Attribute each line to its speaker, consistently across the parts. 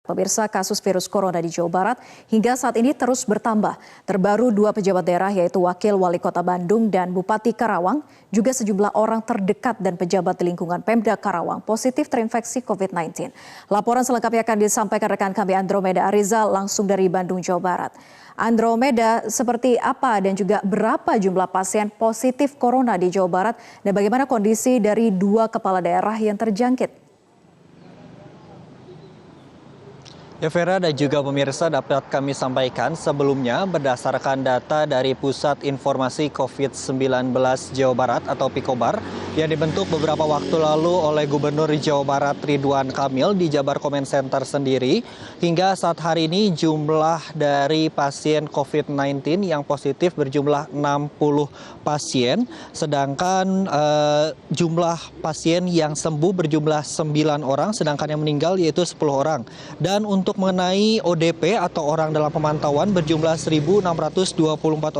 Speaker 1: Pemirsa, kasus virus corona di Jawa Barat hingga saat ini terus bertambah. Terbaru 2 pejabat daerah yaitu Wakil Wali Kota Bandung dan Bupati Karawang, juga sejumlah orang terdekat dan pejabat di lingkungan Pemda Karawang positif terinfeksi COVID-19. Laporan selengkapnya akan disampaikan rekan kami Andromeda Arizal langsung dari Bandung, Jawa Barat. Andromeda, seperti apa dan juga berapa jumlah pasien positif corona di Jawa Barat dan bagaimana kondisi dari 2 kepala daerah yang terjangkit?
Speaker 2: Ya Vera dan juga pemirsa, dapat kami sampaikan sebelumnya berdasarkan data dari Pusat Informasi COVID-19 Jawa Barat atau Pikobar yang dibentuk beberapa waktu lalu oleh Gubernur Jawa Barat Ridwan Kamil di Jabar Comment Center sendiri. Hingga saat hari ini jumlah dari pasien COVID-19 yang positif berjumlah 60 pasien, sedangkan jumlah pasien yang sembuh berjumlah 9 orang, sedangkan yang meninggal yaitu 10 orang. Dan untuk mengenai ODP atau orang dalam pemantauan berjumlah 1.624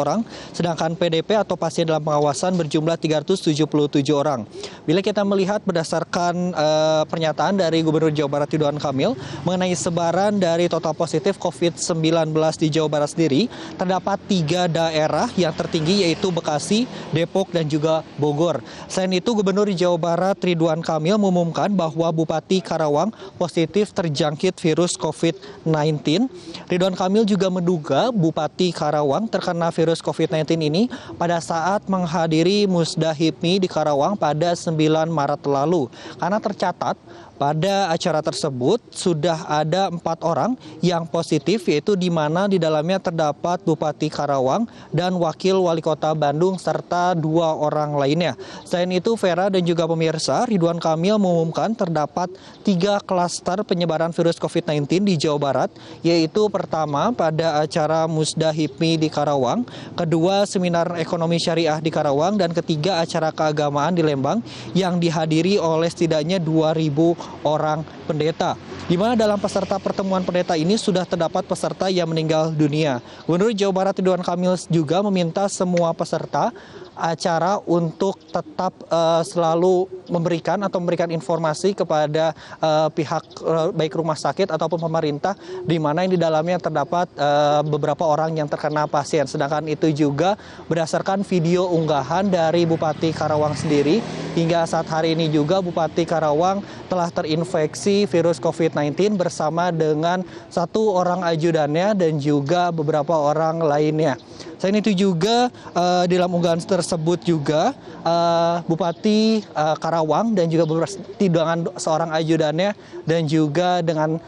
Speaker 2: orang, sedangkan PDP atau pasien dalam pengawasan berjumlah 377 orang. Bila kita melihat berdasarkan pernyataan dari Gubernur Jawa Barat Ridwan Kamil mengenai sebaran dari total positif COVID-19 di Jawa Barat sendiri, terdapat 3 daerah yang tertinggi yaitu Bekasi, Depok, dan juga Bogor. Selain itu, Gubernur Jawa Barat Ridwan Kamil mengumumkan bahwa Bupati Karawang positif terjangkit virus COVID-19. Ridwan Kamil juga menduga Bupati Karawang terkena virus COVID-19 ini pada saat menghadiri Musda HIPMI di Karawang pada 9 Maret lalu. Karena tercatat pada acara tersebut sudah ada 4 orang yang positif, yaitu di mana di dalamnya terdapat Bupati Karawang dan Wakil Wali Kota Bandung serta 2 orang lainnya. Selain itu, Vera dan juga pemirsa, Ridwan Kamil mengumumkan terdapat 3 klaster penyebaran virus COVID-19 di Jawa Barat, yaitu pertama pada acara Musda HIPMI di Karawang, kedua seminar ekonomi syariah di Karawang, dan ketiga acara keagamaan di Lembang yang dihadiri oleh setidaknya 2.000 orang pendeta, di mana dalam peserta pertemuan pendeta ini sudah terdapat peserta yang meninggal dunia. Gubernur Jawa Barat Ridwan Kamil juga meminta semua peserta acara untuk tetap selalu memberikan informasi kepada pihak baik rumah sakit ataupun pemerintah, di mana di dalamnya terdapat beberapa orang yang terkena pasien. Sedangkan itu juga berdasarkan video unggahan dari Bupati Karawang sendiri, hingga saat hari ini juga Bupati Karawang telah terinfeksi virus COVID-19 bersama dengan 1 orang ajudannya dan juga beberapa orang lainnya. Selain itu juga dalam unggahan tersebut juga Bupati Karawang dan juga dengan seorang ajudannya dan juga dengan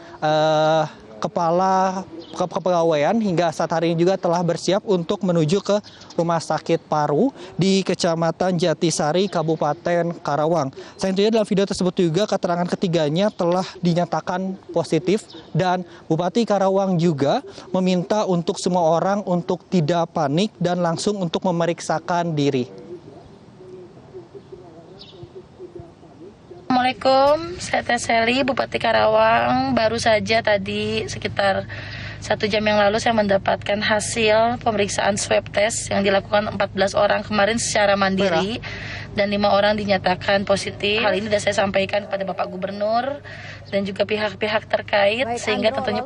Speaker 2: kepala kepegawaian hingga saat hari ini juga telah bersiap untuk menuju ke Rumah Sakit Paru di Kecamatan Jatisari, Kabupaten Karawang. Selain itu dalam video tersebut juga keterangan ketiganya telah dinyatakan positif, dan Bupati Karawang juga meminta untuk semua orang untuk tidak panik dan langsung untuk memeriksakan diri.
Speaker 3: Assalamualaikum, saya Teh Seli, Bupati Karawang. Baru saja tadi sekitar 1 jam yang lalu saya mendapatkan hasil pemeriksaan swab test yang dilakukan 14 orang kemarin secara mandiri dan 5 orang dinyatakan positif. Hal ini sudah saya sampaikan kepada Bapak Gubernur dan juga pihak-pihak terkait. Baik, sehingga Andro, tentunya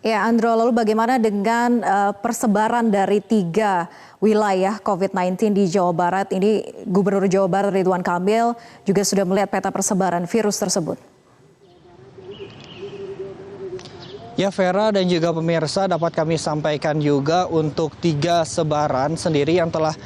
Speaker 1: ya Andro, lalu bagaimana dengan persebaran dari 3 wilayah COVID-19 di Jawa Barat? Ini Gubernur Jawa Barat Ridwan Kamil juga sudah melihat peta persebaran virus tersebut.
Speaker 2: Ya Vera dan juga pemirsa, dapat kami sampaikan juga untuk 3 sebaran sendiri yang telah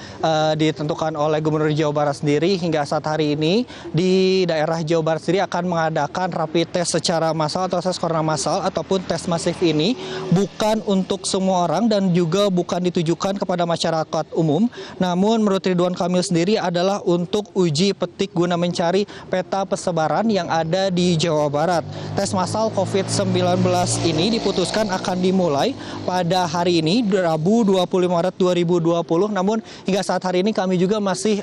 Speaker 2: ditentukan oleh Gubernur Jawa Barat sendiri. Hingga saat hari ini di daerah Jawa Barat sendiri akan mengadakan rapid test secara massal atau tes corona massal ataupun tes masif ini bukan untuk semua orang dan juga bukan ditujukan kepada masyarakat umum. Namun menurut Ridwan Kamil sendiri adalah untuk uji petik guna mencari peta persebaran yang ada di Jawa Barat. Tes massal COVID-19 ini diputuskan akan dimulai pada hari ini, Rabu 25 Maret 2020. Namun hingga saat hari ini kami juga masih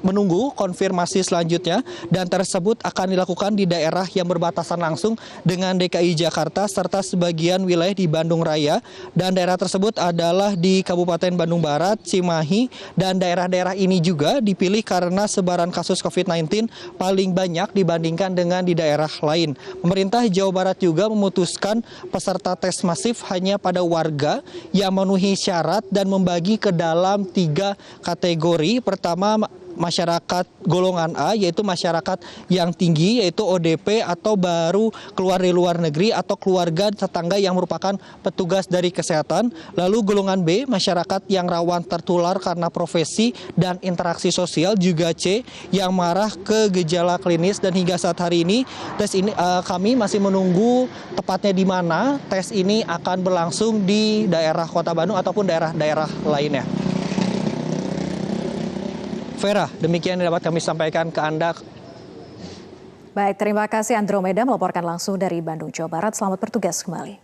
Speaker 2: menunggu konfirmasi selanjutnya dan tersebut akan dilakukan di daerah yang berbatasan langsung dengan DKI Jakarta serta sebagian wilayah di Bandung Raya, dan daerah tersebut adalah di Kabupaten Bandung Barat, Cimahi, dan daerah-daerah ini juga dipilih karena sebaran kasus COVID-19 paling banyak dibandingkan dengan di daerah lain. Pemerintah Jawa Barat juga memutuskan peserta tes masif hanya pada warga yang memenuhi syarat dan membagi ke dalam 3 kategori. Pertama, masyarakat golongan A, yaitu masyarakat yang tinggi, yaitu ODP atau baru keluar dari luar negeri atau keluarga tetangga yang merupakan petugas dari kesehatan. Lalu golongan B, masyarakat yang rawan tertular karena profesi dan interaksi sosial. Juga C, yang mengarah ke gejala klinis. Dan hingga saat hari ini tes ini kami masih menunggu tepatnya di mana tes ini akan berlangsung, di daerah Kota Bandung ataupun daerah-daerah lainnya. Vera, demikian yang dapat kami sampaikan ke Anda.
Speaker 1: Baik, terima kasih Andromeda melaporkan langsung dari Bandung, Jawa Barat. Selamat bertugas kembali.